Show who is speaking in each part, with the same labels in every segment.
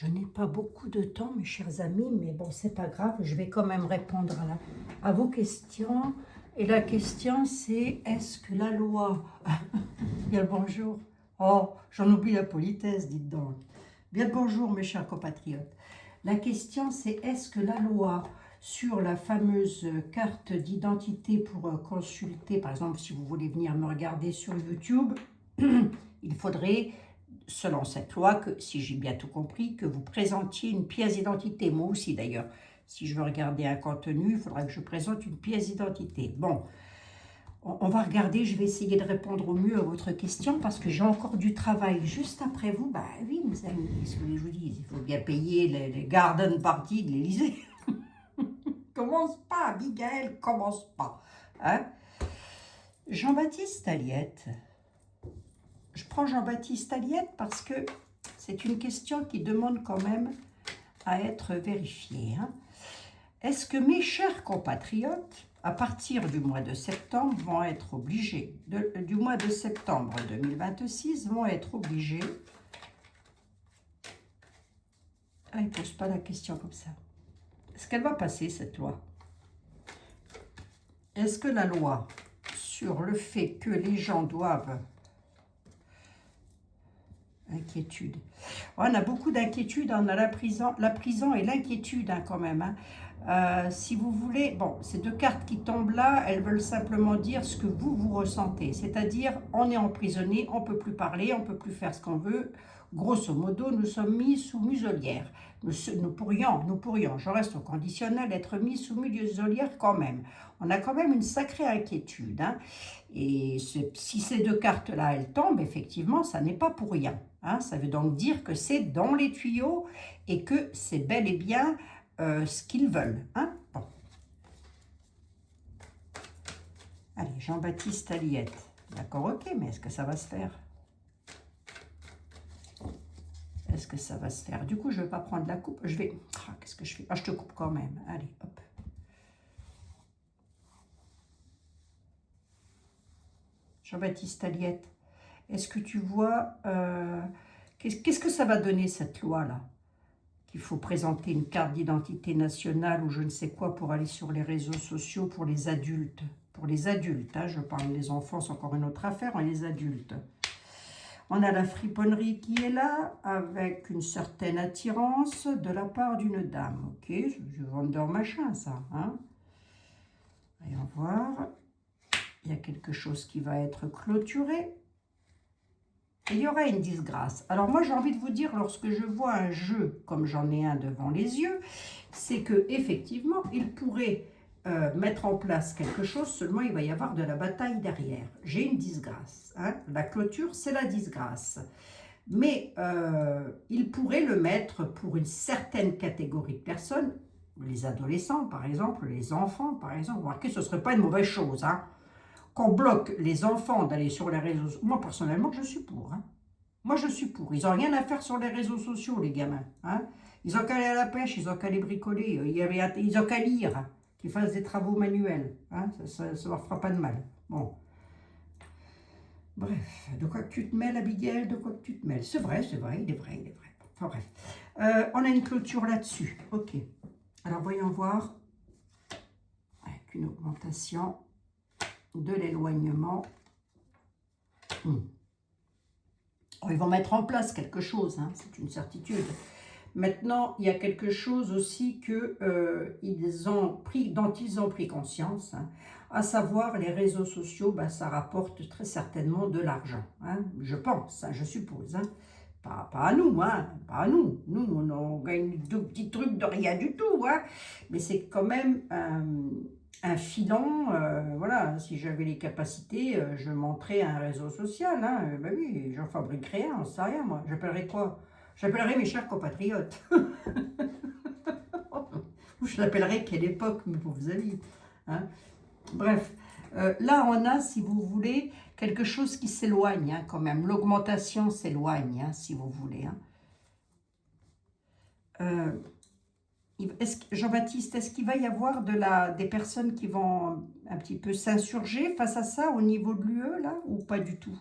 Speaker 1: Je n'ai pas beaucoup de temps, mes chers amis, mais bon, c'est pas grave, je vais quand même répondre à vos questions. Et la question, c'est est-ce que la loi... Bien le bonjour. Oh, j'en oublie la politesse, dites donc. Bien le bonjour, mes chers compatriotes. La question, c'est est-ce que la loi sur la fameuse carte d'identité pour consulter, par exemple, si vous voulez venir me regarder sur YouTube, il faudrait, selon cette loi, que, si j'ai bien tout compris, que vous présentiez une pièce d'identité. Moi aussi, d'ailleurs. Si je veux regarder un contenu, il faudra que je présente une pièce d'identité. Bon, on va regarder, je vais essayer de répondre au mieux à votre question parce que j'ai encore du travail juste après vous. Bah oui, mes amis, qu'est-ce que vous voulez que je vous dise? Il faut bien payer les garden parties de l'Élysée. Commence pas, Abigail, commence pas. Hein? Jean-Baptiste Aliette. Je prends Jean-Baptiste Aliette parce que c'est une question qui demande quand même à être vérifiée. Hein? Est-ce que mes chers compatriotes, à partir du mois de septembre, vont être obligés, du mois de septembre 2026, vont être obligés... Ah, il ne pose pas la question comme ça. Est-ce qu'elle va passer, cette loi? Est-ce que la loi sur le fait que les gens doivent... Inquiétude. On a beaucoup d'inquiétudes, on a la prison et l'inquiétude hein, quand même. Hein. Si vous voulez, bon, ces deux cartes qui tombent là, elles veulent simplement dire ce que vous ressentez. C'est-à-dire, on est emprisonné, on ne peut plus parler, on ne peut plus faire ce qu'on veut. Grosso modo, nous sommes mis sous muselière. Nous pourrions, je reste au conditionnel, être mis sous muselière quand même. On a quand même une sacrée inquiétude. Hein. Et si ces deux cartes-là, elles tombent, effectivement, ça n'est pas pour rien. Hein. Ça veut donc dire que c'est dans les tuyaux et que c'est bel et bien ce qu'ils veulent. Hein. Bon. Allez, Jean-Baptiste Aliette. D'accord, ok, mais est-ce que ça va se faire? Est-ce que ça va se faire? Du coup, je ne vais pas prendre la coupe. Je vais... Ah, qu'est-ce que je fais? Ah, je te coupe quand même. Allez, hop. Jean-Baptiste Aliette, est-ce que tu vois... qu'est-ce que ça va donner, cette loi-là? Qu'il faut présenter une carte d'identité nationale ou je ne sais quoi pour aller sur les réseaux sociaux pour les adultes. Pour les adultes, hein, je parle des enfants, c'est encore une autre affaire, hein, les adultes. On a la friponnerie qui est là, avec une certaine attirance de la part d'une dame. Ok, je vendeur machin, ça. Hein. Voyons voir. Il y a quelque chose qui va être clôturé. Et il y aura une disgrâce. Alors moi, j'ai envie de vous dire, lorsque je vois un jeu, comme j'en ai un devant les yeux, c'est que effectivement, il pourrait mettre en place quelque chose, seulement il va y avoir de la bataille derrière. J'ai une disgrâce. Hein. La clôture, c'est la disgrâce. Mais il pourrait le mettre pour une certaine catégorie de personnes, les adolescents par exemple, les enfants par exemple. Remarquez, ce ne serait pas une mauvaise chose, hein, qu'on bloque les enfants d'aller sur les réseaux sociaux. Moi personnellement, je suis pour. Hein. Moi je suis pour. Ils n'ont rien à faire sur les réseaux sociaux, les gamins. Hein. Ils n'ont qu'à aller à la pêche, ils n'ont qu'à aller bricoler, ils n'ont qu'à lire, qu'ils fassent des travaux manuels. Hein. Ça ne leur fera pas de mal. Bon. Bref, de quoi que tu te mêles, Abigail, de quoi que tu te mêles. C'est vrai, il est vrai, il est vrai. Enfin bref. On a une clôture là-dessus. Ok. Alors voyons voir. Avec une augmentation de l'éloignement. Oh, ils vont mettre en place quelque chose, hein, c'est une certitude. Maintenant, il y a quelque chose aussi que, dont ils ont pris conscience, hein, à savoir les réseaux sociaux, ben, ça rapporte très certainement de l'argent. Hein, je pense, hein, je suppose. Hein, pas à nous, hein, pas à nous. Nous, on gagne deux petits trucs de rien du tout. Hein, mais c'est quand même un filon. Voilà, si j'avais les capacités, je montrais un réseau social. Hein, ben oui, j'en fabriquerais un, on ne sait rien, moi. J'appellerais quoi? J'appellerai mes chers compatriotes. Ou je l'appellerai quelle époque, mes pauvres amis. Hein. Bref, là on a, si vous voulez, quelque chose qui s'éloigne hein, quand même. L'augmentation s'éloigne, hein, si vous voulez. Hein. Jean-Baptiste, est-ce qu'il va y avoir des personnes qui vont un petit peu s'insurger face à ça au niveau de l'UE, là, ou pas du tout?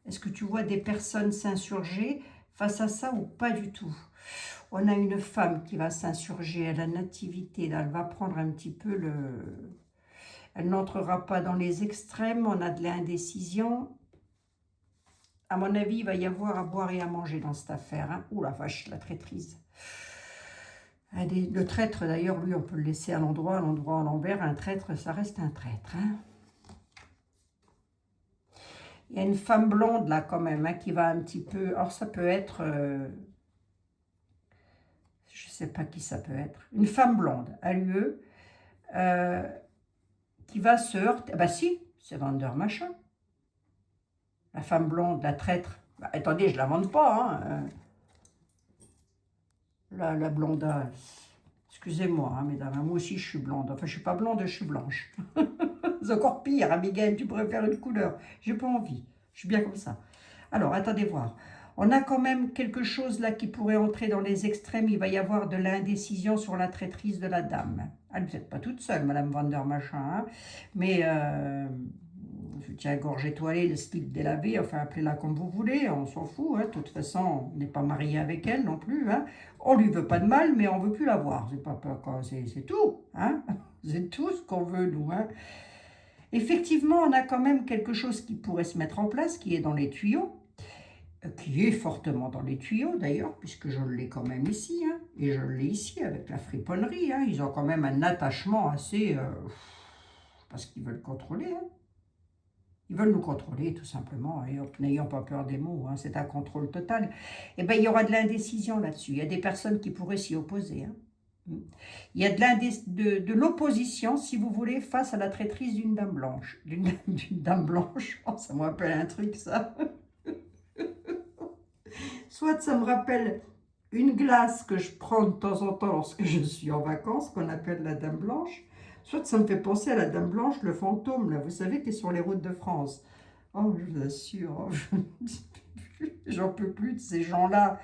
Speaker 1: Est-ce que tu vois des personnes s'insurger face à ça ou pas du tout? On a une femme qui va s'insurger à la nativité, là, elle va prendre un petit peu le... Elle n'entrera pas dans les extrêmes, on a de l'indécision. À mon avis, il va y avoir à boire et à manger dans cette affaire. Hein. Ouh la vache, la traîtrise. Le traître, d'ailleurs, lui, on peut le laisser à l'endroit à l'envers. Un traître, ça reste un traître. Hein. Il y a une femme blonde, là, quand même, hein, qui va un petit peu... Alors, ça peut être... je ne sais pas qui ça peut être. Une femme blonde, à l'UE, qui va se heurter... Bah si, c'est Vander Machin. La femme blonde, la traître. Bah, attendez, je ne la vende pas. Hein. La blonda, excusez-moi, hein, mesdames, moi aussi je suis blonde. Enfin, je ne suis pas blonde, je suis blanche. C'est encore pire, Abigail, tu pourrais faire une couleur. J'ai pas envie, je suis bien comme ça. Alors, attendez voir. On a quand même quelque chose là qui pourrait entrer dans les extrêmes. Il va y avoir de l'indécision sur la traîtrise de la dame. Elle, vous n'êtes pas toute seule, Madame Vander Machin. Hein, mais... je tiens à gorge étoilée, le slip délavé, enfin appelez-la comme vous voulez, on s'en fout, hein. De toute façon, on n'est pas marié avec elle non plus, hein. On lui veut pas de mal, mais on veut plus la voir, c'est tout, hein. C'est tout ce qu'on veut, nous, hein. Effectivement, on a quand même quelque chose qui pourrait se mettre en place, qui est dans les tuyaux, qui est fortement dans les tuyaux d'ailleurs, puisque je l'ai quand même ici, hein, et je l'ai ici avec la friponnerie, hein. Ils ont quand même un attachement assez... parce qu'ils veulent contrôler, hein. Ils veulent nous contrôler, tout simplement, et n'ayant pas peur des mots, hein, c'est un contrôle total. Et bien, il y aura de l'indécision là-dessus. Il y a des personnes qui pourraient s'y opposer. Hein. Il y a de l'opposition, si vous voulez, face à la traîtrise d'une dame blanche. D'une dame blanche, oh, ça me rappelle un truc, ça. Soit ça me rappelle une glace que je prends de temps en temps lorsque je suis en vacances, qu'on appelle la dame blanche. Soit ça me fait penser à la Dame Blanche, le fantôme, là, vous savez, qui est sur les routes de France. Oh, je vous assure, j'en peux plus de ces gens-là.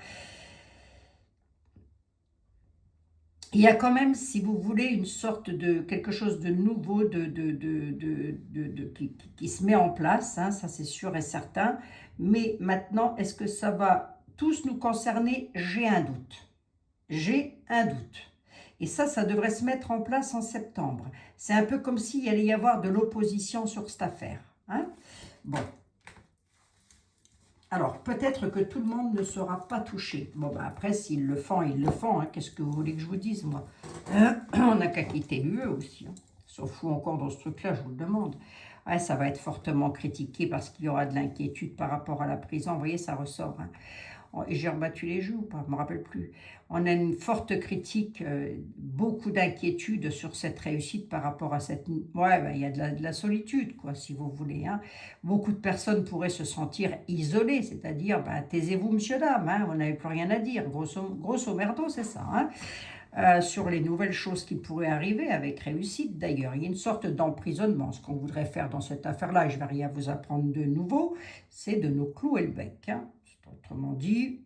Speaker 1: Il y a quand même, si vous voulez, une sorte de quelque chose de nouveau qui se met en place, hein, ça c'est sûr et certain. Mais maintenant, est-ce que ça va tous nous concerner? J'ai un doute. J'ai un doute. Et ça devrait se mettre en place en septembre. C'est un peu comme s'il allait y avoir de l'opposition sur cette affaire. Hein? Bon. Alors, peut-être que tout le monde ne sera pas touché. Bon, ben après, s'ils le font, ils le font. Hein. Qu'est-ce que vous voulez que je vous dise, moi? On n'a qu'à quitter l'UE aussi. Hein. S'en fout encore dans ce truc-là, je vous le demande. Ouais, ça va être fortement critiqué parce qu'il y aura de l'inquiétude par rapport à la prison. Vous voyez, ça ressort. Hein. J'ai rebattu les jeux ou pas, je ne me rappelle plus. On a une forte critique, beaucoup d'inquiétude sur cette réussite par rapport à cette... Ouais, ben, il y a de la solitude, quoi, si vous voulez. Hein. Beaucoup de personnes pourraient se sentir isolées, c'est-à-dire, ben, taisez-vous, monsieur, dame, hein, vous n'avez plus rien à dire. Grosso merdo, c'est ça. Hein. Sur les nouvelles choses qui pourraient arriver, avec réussite d'ailleurs. Il y a une sorte d'emprisonnement. Ce qu'on voudrait faire dans cette affaire-là, je ne vais rien vous apprendre de nouveau, c'est de nous clouer le bec, hein. Autrement dit,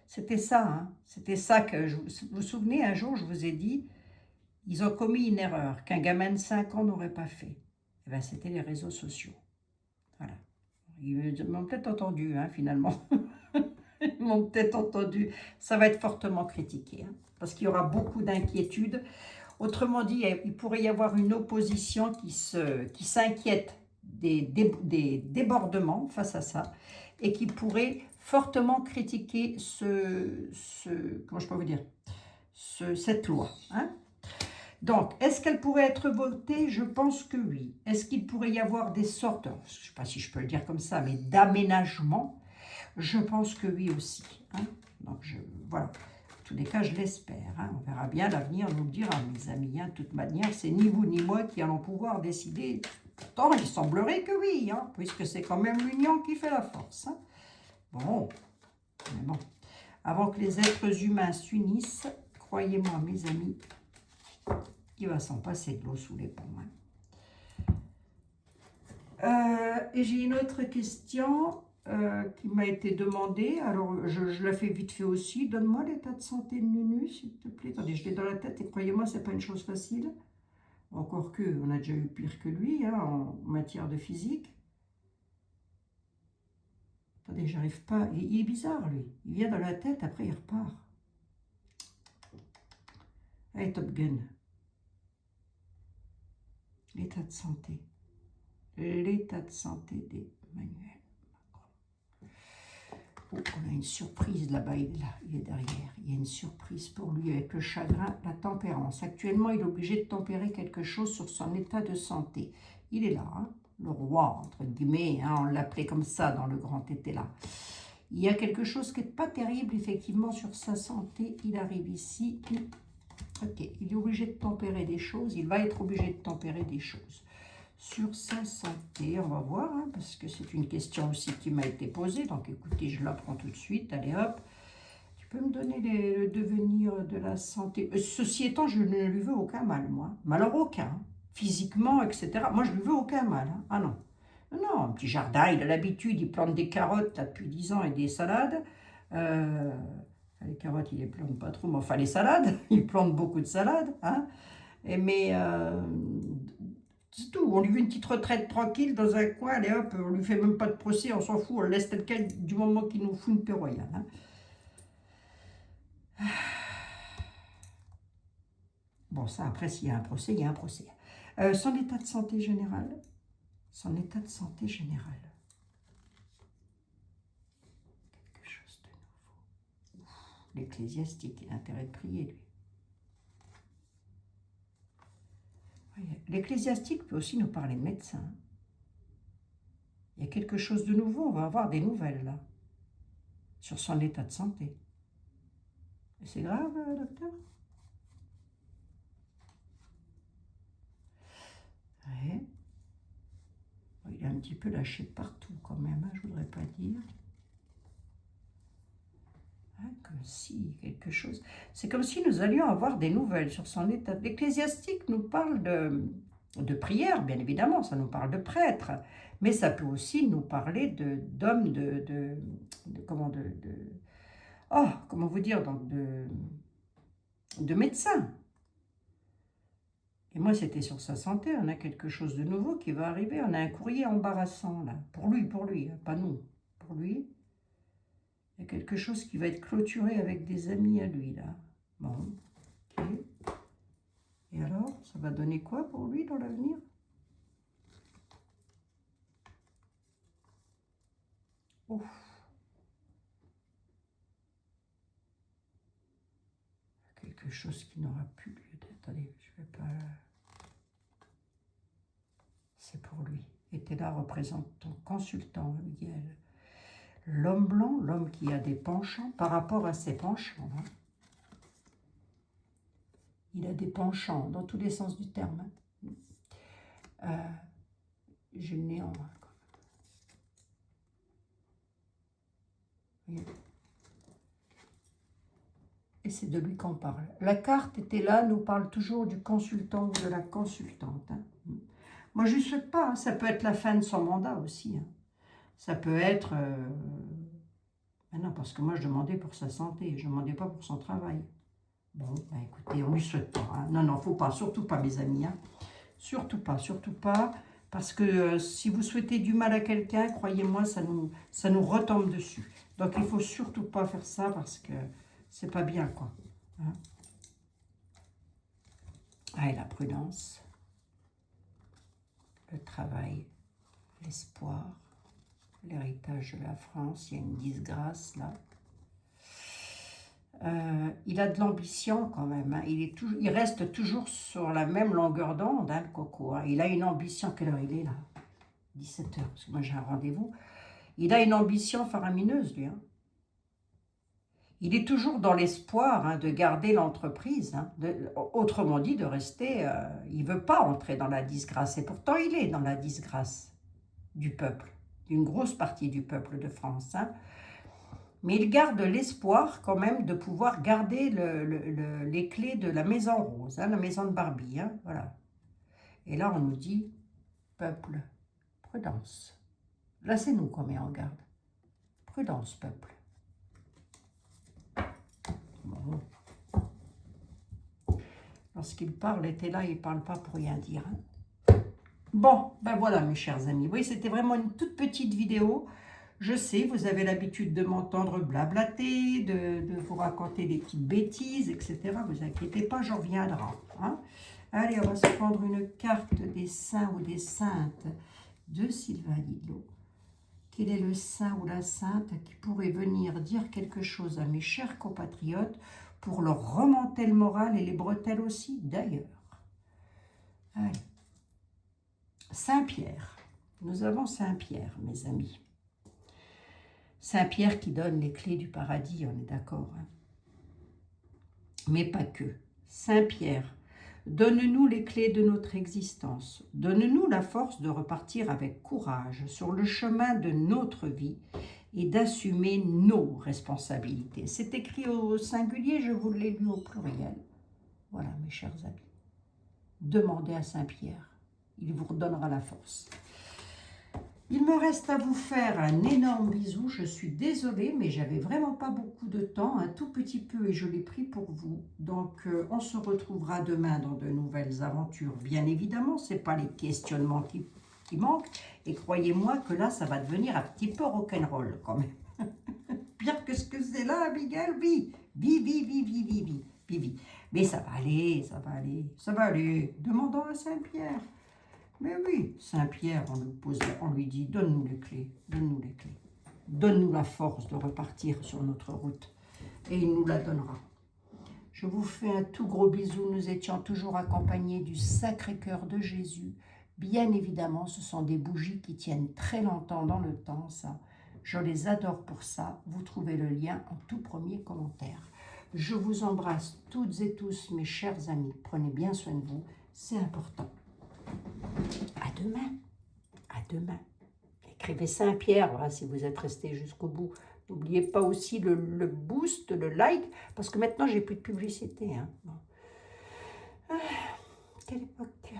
Speaker 1: c'était ça. Hein. C'était ça que, vous vous souvenez, un jour, je vous ai dit, ils ont commis une erreur qu'un gamin de 5 ans n'aurait pas fait. Eh bien, c'était les réseaux sociaux. Voilà. Ils m'ont peut-être entendu, hein, finalement. Ils m'ont peut-être entendu. Ça va être fortement critiqué, hein, parce qu'il y aura beaucoup d'inquiétudes. Autrement dit, il pourrait y avoir une opposition qui s'inquiète des débordements face à ça, et qui pourrait fortement critiquer comment je peux vous dire, cette loi. Hein. Donc, est-ce qu'elle pourrait être votée? Je pense que oui. Est-ce qu'il pourrait y avoir des sortes, je ne sais pas si je peux le dire comme ça, mais d'aménagement? Je pense que oui aussi. Hein. Donc, voilà. En tous les cas, je l'espère. Hein. On verra bien, l'avenir nous le dira, mes amis. Hein. De toute manière, c'est ni vous ni moi qui allons pouvoir décider. Pourtant, il semblerait que oui, hein, puisque c'est quand même l'union qui fait la force. Hein. Bon, mais bon, avant que les êtres humains s'unissent, croyez-moi, mes amis, il va s'en passer de l'eau sous les ponts. Hein. Et j'ai une autre question qui m'a été demandée. Alors, je la fais vite fait aussi. Donne-moi l'état de santé de Nunu, s'il te plaît. Attendez, je l'ai dans la tête et croyez-moi, c'est pas une chose facile. Encore que, on a déjà eu pire que lui, hein, en matière de physique. Attendez, j'arrive pas. Il est bizarre, lui. Il vient dans la tête, après il repart. Allez, Top Gun. L'état de santé. L'état de santé d'Emmanuel Macron. Oh, on a une surprise là-bas, il est derrière. Il y a une surprise pour lui avec le chagrin, la tempérance. Actuellement, il est obligé de tempérer quelque chose sur son état de santé. Il est là, hein, le roi, entre guillemets, hein, on l'appelait comme ça dans le grand été là. Il y a quelque chose qui n'est pas terrible, effectivement, sur sa santé. Il arrive ici. Ok, il est obligé de tempérer des choses. Il va être obligé de tempérer des choses. Sur sa santé, on va voir, hein, parce que c'est une question aussi qui m'a été posée. Donc, écoutez, je la prends tout de suite. Allez, hop. Tu peux me donner le devenir de la santé. Ceci étant, je ne lui veux aucun mal, moi. Mais alors, aucun. Physiquement, etc. Moi, je ne lui veux aucun mal. Hein. Ah non. Non, un petit jardin, il a l'habitude, il plante des carottes là, depuis 10 ans et des salades. Les carottes, il les plante pas trop, mais enfin les salades, il plante beaucoup de salades. Hein. Mais c'est tout, on lui veut une petite retraite tranquille dans un coin, allez hop, on lui fait même pas de procès, on s'en fout, on le laisse tel quel du moment qu'il nous fout une paix royale. Hein. Bon, ça après, s'il y a un procès, il y a un procès. Son état de santé général. Son état de santé général. Quelque chose de nouveau. L'ecclésiastique, il a intérêt de prier, lui. L'ecclésiastique peut aussi nous parler de médecin. Il y a quelque chose de nouveau, on va avoir des nouvelles là, sur son état de santé. C'est grave, docteur? Ouais. Il est un petit peu lâché partout quand même, hein, je voudrais pas dire. Hein, comme si quelque chose... C'est comme si nous allions avoir des nouvelles sur son état. L'ecclésiastique nous parle de prière, bien évidemment, ça nous parle de prêtres, mais ça peut aussi nous parler d'hommes, comment vous dire, donc de médecins. Et moi, c'était sur sa santé, on a quelque chose de nouveau qui va arriver, on a un courrier embarrassant, là, pour lui, hein, pas nous, pour lui. Il y a quelque chose qui va être clôturé avec des amis à lui, là. Bon, ok. Et alors, ça va donner quoi pour lui dans l'avenir? Ouf. Quelque chose qui n'aura plus lieu d'être. Attendez, je vais pas... C'est pour lui. Et t'es là, représente ton consultant, Miguel. L'homme blanc, l'homme qui a des penchants par rapport à ses penchants. Hein. Il a des penchants dans tous les sens du terme. Hein. J'ai le néant. Hein. Et c'est de lui qu'on parle. La carte était là, nous parle toujours du consultant ou de la consultante. Hein. Moi, je ne sais pas, hein. Ça peut être la fin de son mandat aussi. Hein. Ça peut être... Mais non, parce que moi, je demandais pour sa santé, je ne demandais pas pour son travail. Bon, bah, écoutez, on ne lui souhaite pas. Hein. Non, non, faut pas, surtout pas, mes amis. Hein. Surtout pas. Parce que si vous souhaitez du mal à quelqu'un, croyez-moi, ça nous retombe dessus. Donc, il ne faut surtout pas faire ça parce que c'est pas bien, quoi. Hein. Ah, et la prudence, le travail, l'espoir, l'héritage de la France, il y a une disgrâce, là. Il a de l'ambition quand même, hein. Il reste toujours sur la même longueur d'onde, hein, le coco. Hein. Il a une ambition, quelle heure il est là? 17 heures, parce que moi j'ai un rendez-vous. Il a une ambition faramineuse, lui. Hein. Il est toujours dans l'espoir, hein, de garder l'entreprise, hein, autrement dit, de rester... il ne veut pas entrer dans la disgrâce, et pourtant il est dans la disgrâce du peuple, d'une grosse partie du peuple de France. Hein. Mais il garde l'espoir quand même de pouvoir garder les clés de la maison rose, hein, la maison de Barbie. Hein, voilà. Et là, on nous dit, peuple, prudence. Là, c'est nous qu'on met en garde. Prudence, peuple. Bon. Lorsqu'il parle, était là, il ne parle pas pour rien dire. Hein. Bon, ben voilà, mes chers amis. Oui, c'était vraiment une toute petite vidéo. Je sais, vous avez l'habitude de m'entendre blablater, de vous raconter des petites bêtises, etc. Vous inquiétez pas, j'en reviendrai. Hein. Allez, on va se prendre une carte des saints ou des saintes de Sylvain Didlot. Quel est le saint ou la sainte qui pourrait venir dire quelque chose à mes chers compatriotes pour leur remonter le moral et les bretelles aussi, d'ailleurs. Allez. Saint-Pierre. Nous avons Saint-Pierre, mes amis. Saint-Pierre qui donne les clés du paradis, on est d'accord. Hein? Mais pas que. Saint-Pierre, donne-nous les clés de notre existence. Donne-nous la force de repartir avec courage sur le chemin de notre vie et d'assumer nos responsabilités. C'est écrit au singulier, je vous l'ai lu au pluriel. Voilà, mes chers amis. Demandez à Saint-Pierre. Il vous redonnera la force. Il me reste à vous faire un énorme bisou. Je suis désolée, mais j'avais vraiment pas beaucoup de temps, un tout petit peu, et je l'ai pris pour vous. Donc, on se retrouvera demain dans de nouvelles aventures. Bien évidemment, ce n'est pas les questionnements qui manquent. Et croyez-moi que là, ça va devenir un petit peu rock'n'roll quand même. Pire que ce que c'est là, Abigail. Vi. Mais ça va aller, ça va aller, ça va aller. Demandons à Saint-Pierre. Mais oui, Saint-Pierre, on lui dit, donne-nous les clés, donne-nous les clés. Donne-nous la force de repartir sur notre route. Et il nous la donnera. Je vous fais un tout gros bisou. Nous étions toujours accompagnés du Sacré-Cœur de Jésus. Bien évidemment, ce sont des bougies qui tiennent très longtemps dans le temps, ça. Je les adore pour ça. Vous trouvez le lien en tout premier commentaire. Je vous embrasse toutes et tous, mes chers amis. Prenez bien soin de vous, c'est important. À demain. À demain. Écrivez Saint-Pierre, voilà, si vous êtes resté jusqu'au bout. N'oubliez pas aussi le boost, le like, parce que maintenant, j'ai plus de publicité. Hein. Bon. Ah, quelle époque.